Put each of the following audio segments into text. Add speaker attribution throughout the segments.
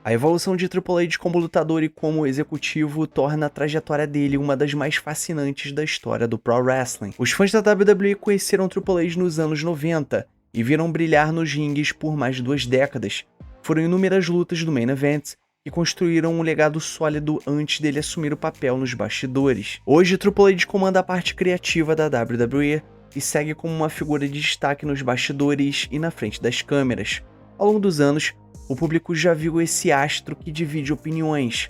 Speaker 1: A evolução de Triple H como lutador e como executivo torna a trajetória dele uma das mais fascinantes da história do Pro Wrestling. Os fãs da WWE conheceram Triple H nos anos 90 e viram brilhar nos ringues por mais de 2 décadas. Foram inúmeras lutas do Main Event e construíram um legado sólido antes dele assumir o papel nos bastidores. Hoje, Triple H comanda a parte criativa da WWE e segue como uma figura de destaque nos bastidores e na frente das câmeras. Ao longo dos anos, o público já viu esse astro que divide opiniões,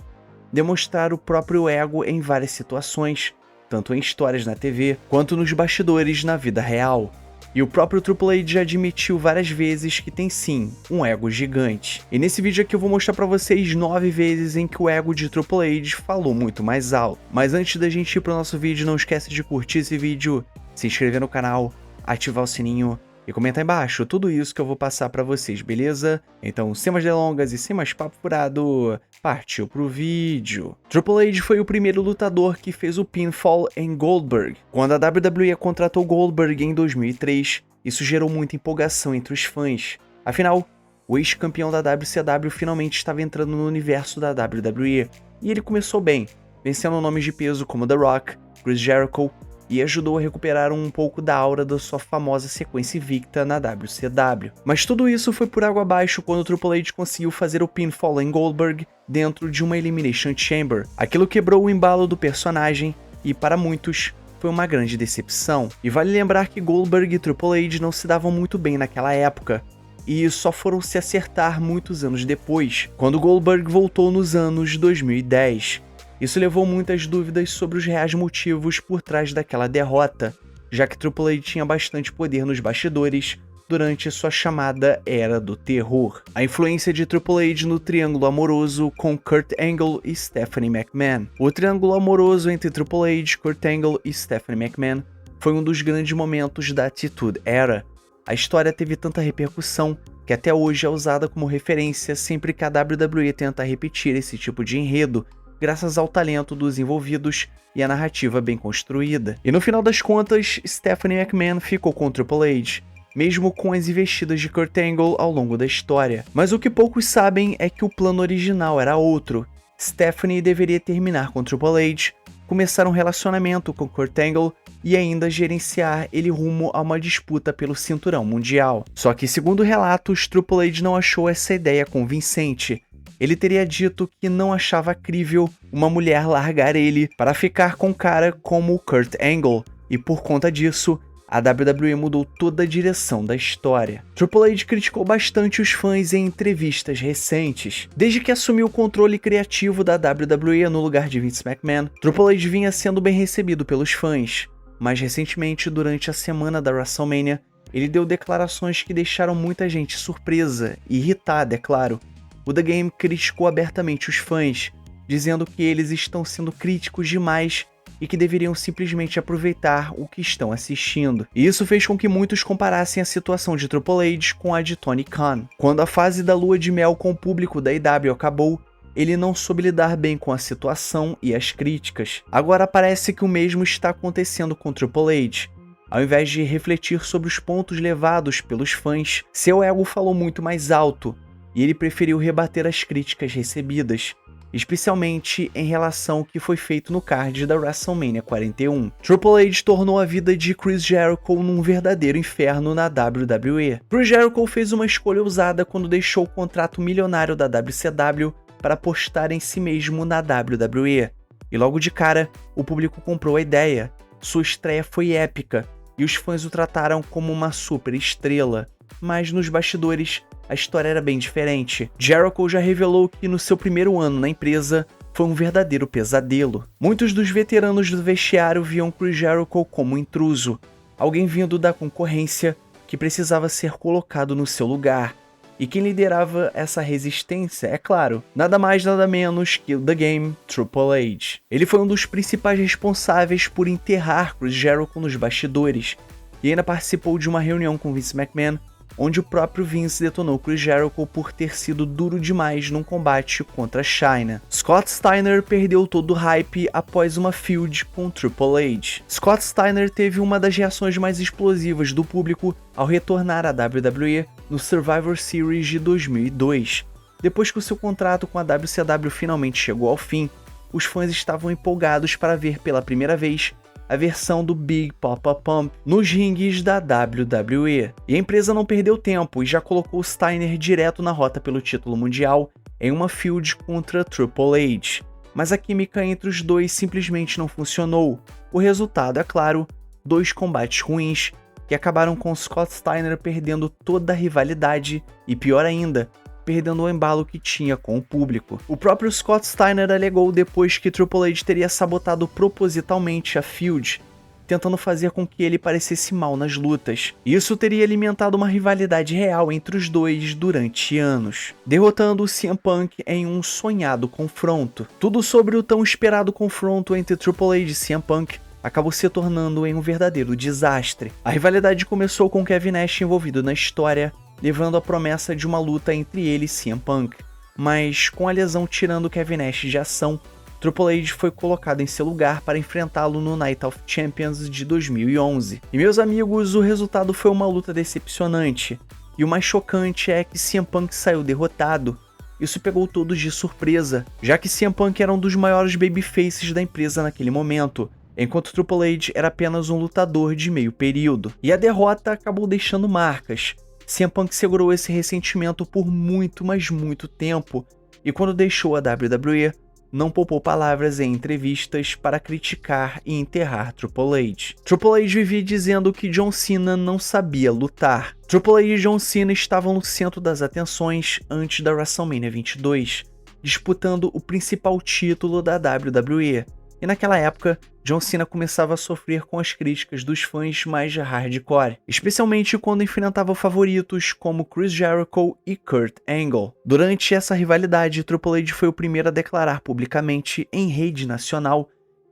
Speaker 1: demonstrar o próprio ego em várias situações, tanto em histórias na TV, quanto nos bastidores na vida real. E o próprio Triple H já admitiu várias vezes que tem sim, um ego gigante. E nesse vídeo aqui eu vou mostrar pra vocês 9 vezes em que o ego de Triple H falou muito mais alto. Mas antes da gente ir pro nosso vídeo, não esquece de curtir esse vídeo, se inscrever no canal, ativar o sininho e comentar aí embaixo tudo isso que eu vou passar pra vocês, beleza? Então, sem mais delongas e sem mais papo furado, partiu pro vídeo. Triple H foi o primeiro lutador que fez o pinfall em Goldberg. Quando a WWE contratou Goldberg em 2003, isso gerou muita empolgação entre os fãs. Afinal, o ex-campeão da WCW finalmente estava entrando no universo da WWE, e ele começou bem, vencendo nomes de peso como The Rock, Chris Jericho, e ajudou a recuperar um pouco da aura da sua famosa sequência invicta na WCW. Mas tudo isso foi por água abaixo quando o Triple H conseguiu fazer o pinfall em Goldberg dentro de uma Elimination Chamber. Aquilo quebrou o embalo do personagem e, para muitos, foi uma grande decepção. E vale lembrar que Goldberg e Triple H não se davam muito bem naquela época, e só foram se acertar muitos anos depois, quando Goldberg voltou nos anos 2010. Isso levou muitas dúvidas sobre os reais motivos por trás daquela derrota, já que Triple H tinha bastante poder nos bastidores durante sua chamada Era do Terror. A influência de Triple H no triângulo amoroso com Kurt Angle e Stephanie McMahon. O triângulo amoroso entre Triple H, Kurt Angle e Stephanie McMahon foi um dos grandes momentos da Attitude Era. A história teve tanta repercussão que até hoje é usada como referência sempre que a WWE tenta repetir esse tipo de enredo, graças ao talento dos envolvidos e a narrativa bem construída. E no final das contas, Stephanie McMahon ficou com Triple H, mesmo com as investidas de Kurt Angle ao longo da história. Mas o que poucos sabem é que o plano original era outro. Stephanie deveria terminar com Triple H, começar um relacionamento com Kurt Angle e ainda gerenciar ele rumo a uma disputa pelo cinturão mundial. Só que, segundo relatos, Triple H não achou essa ideia convincente. Ele teria dito que não achava crível uma mulher largar ele para ficar com um cara como o Kurt Angle, e por conta disso, a WWE mudou toda a direção da história. Triple H criticou bastante os fãs em entrevistas recentes. Desde que assumiu o controle criativo da WWE no lugar de Vince McMahon, Triple H vinha sendo bem recebido pelos fãs. Mas recentemente, durante a semana da WrestleMania, ele deu declarações que deixaram muita gente surpresa e irritada, é claro. O The Game criticou abertamente os fãs, dizendo que eles estão sendo críticos demais e que deveriam simplesmente aproveitar o que estão assistindo. E isso fez com que muitos comparassem a situação de Triple H com a de Tony Khan. Quando a fase da lua de mel com o público da AEW acabou, ele não soube lidar bem com a situação e as críticas. Agora parece que o mesmo está acontecendo com Triple H. Ao invés de refletir sobre os pontos levados pelos fãs, seu ego falou muito mais alto, e ele preferiu rebater as críticas recebidas, especialmente em relação ao que foi feito no card da WrestleMania 41. Triple H tornou a vida de Chris Jericho num verdadeiro inferno na WWE. Chris Jericho fez uma escolha ousada quando deixou o contrato milionário da WCW para apostar em si mesmo na WWE. E logo de cara, o público comprou a ideia. Sua estreia foi épica, e os fãs o trataram como uma super estrela. Mas nos bastidores, a história era bem diferente. Jericho já revelou que no seu primeiro ano na empresa foi um verdadeiro pesadelo. Muitos dos veteranos do vestiário viam Chris Jericho como um intruso, alguém vindo da concorrência que precisava ser colocado no seu lugar. E quem liderava essa resistência, é claro, nada mais nada menos que o The Game, Triple H. Ele foi um dos principais responsáveis por enterrar Chris Jericho nos bastidores, e ainda participou de uma reunião com Vince McMahon, onde o próprio Vince detonou Chris Jericho por ter sido duro demais num combate contra Chyna. Scott Steiner perdeu todo o hype após uma feud com Triple H. Scott Steiner teve uma das reações mais explosivas do público ao retornar à WWE no Survivor Series de 2002, Depois que o seu contrato com a WCW finalmente chegou ao fim, os fãs estavam empolgados para ver pela primeira vez a versão do Big Papa Pump nos rings da WWE. E a empresa não perdeu tempo e já colocou Steiner direto na rota pelo título mundial em uma feud contra Triple H. Mas a química entre os dois simplesmente não funcionou. O resultado, é claro, 2 combates ruins que acabaram com Scott Steiner perdendo toda a rivalidade e, pior ainda, perdendo o embalo que tinha com o público. O próprio Scott Steiner alegou depois que Triple H teria sabotado propositalmente a feud, tentando fazer com que ele parecesse mal nas lutas. Isso teria alimentado uma rivalidade real entre os dois durante anos, derrotando o CM Punk em um sonhado confronto. Tudo sobre o tão esperado confronto entre Triple H e CM Punk acabou se tornando em um verdadeiro desastre. A rivalidade começou com Kevin Nash envolvido na história, levando a promessa de uma luta entre ele e CM Punk. Mas com a lesão tirando Kevin Nash de ação, Triple H foi colocado em seu lugar para enfrentá-lo no Night of Champions de 2011. E meus amigos, o resultado foi uma luta decepcionante. E o mais chocante é que CM Punk saiu derrotado. Isso pegou todos de surpresa, já que CM Punk era um dos maiores babyfaces da empresa naquele momento, enquanto Triple H era apenas um lutador de meio período. E a derrota acabou deixando marcas. CM Punk segurou esse ressentimento por muito, mas muito tempo, e quando deixou a WWE, não poupou palavras em entrevistas para criticar e enterrar Triple H. Triple H vivia dizendo que John Cena não sabia lutar. Triple H e John Cena estavam no centro das atenções antes da WrestleMania 22, disputando o principal título da WWE. E naquela época, John Cena começava a sofrer com as críticas dos fãs mais hardcore, especialmente quando enfrentava favoritos como Chris Jericho e Kurt Angle. Durante essa rivalidade, Triple H foi o primeiro a declarar publicamente em rede nacional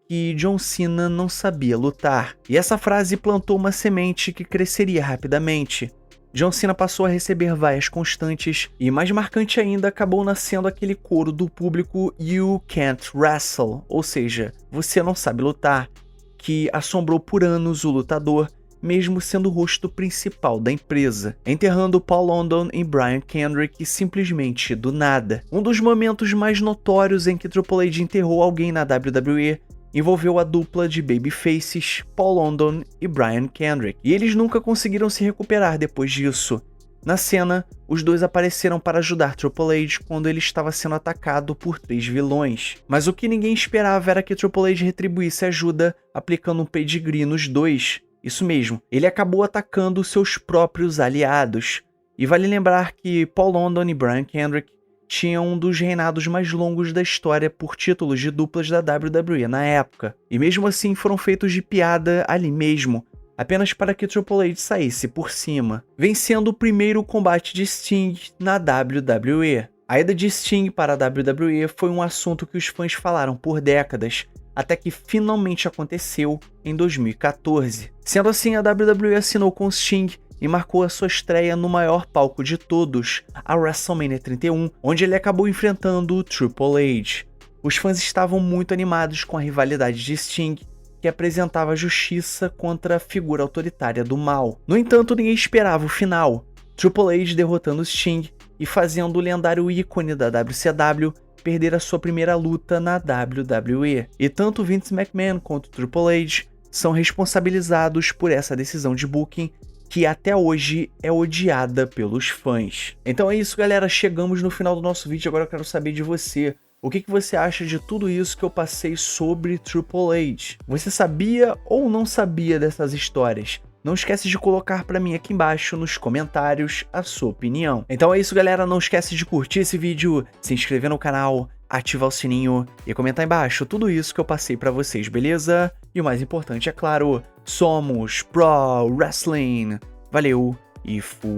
Speaker 1: que John Cena não sabia lutar. E essa frase plantou uma semente que cresceria rapidamente. John Cena passou a receber vaias constantes e, mais marcante ainda, acabou nascendo aquele coro do público "You can't wrestle", ou seja, você não sabe lutar, que assombrou por anos o lutador, mesmo sendo o rosto principal da empresa, enterrando Paul London e Brian Kendrick simplesmente do nada. Um dos momentos mais notórios em que Triple H enterrou alguém na WWE envolveu a dupla de babyfaces Paul London e Brian Kendrick, e eles nunca conseguiram se recuperar depois disso. Na cena, os dois apareceram para ajudar Triple H quando ele estava sendo atacado por 3 vilões. Mas o que ninguém esperava era que Triple H retribuísse a ajuda aplicando um pedigree nos dois. Isso mesmo, ele acabou atacando seus próprios aliados. E vale lembrar que Paul London e Brian Kendrick tinham um dos reinados mais longos da história por títulos de duplas da WWE na época. E mesmo assim foram feitos de piada ali mesmo, apenas para que Triple H saísse por cima, vencendo o primeiro combate de Sting na WWE. A ida de Sting para a WWE foi um assunto que os fãs falaram por décadas, até que finalmente aconteceu em 2014. Sendo assim, a WWE assinou com Sting e marcou a sua estreia no maior palco de todos, a WrestleMania 31, onde ele acabou enfrentando o Triple H. Os fãs estavam muito animados com a rivalidade de Sting, que apresentava justiça contra a figura autoritária do mal. No entanto, ninguém esperava o final, Triple H derrotando Sting e fazendo o lendário ícone da WCW perder a sua primeira luta na WWE. E tanto Vince McMahon quanto Triple H são responsabilizados por essa decisão de booking, que até hoje é odiada pelos fãs. Então é isso, galera, chegamos no final do nosso vídeo. Agora eu quero saber de você. O que você acha de tudo isso que eu passei sobre Triple H? Você sabia ou não sabia dessas histórias? Não esquece de colocar pra mim aqui embaixo nos comentários a sua opinião. Então é isso, galera, não esquece de curtir esse vídeo, se inscrever no canal, ativar o sininho e comentar embaixo tudo isso que eu passei pra vocês, beleza? E o mais importante, é claro, somos Pro Wrestling. Valeu e fui!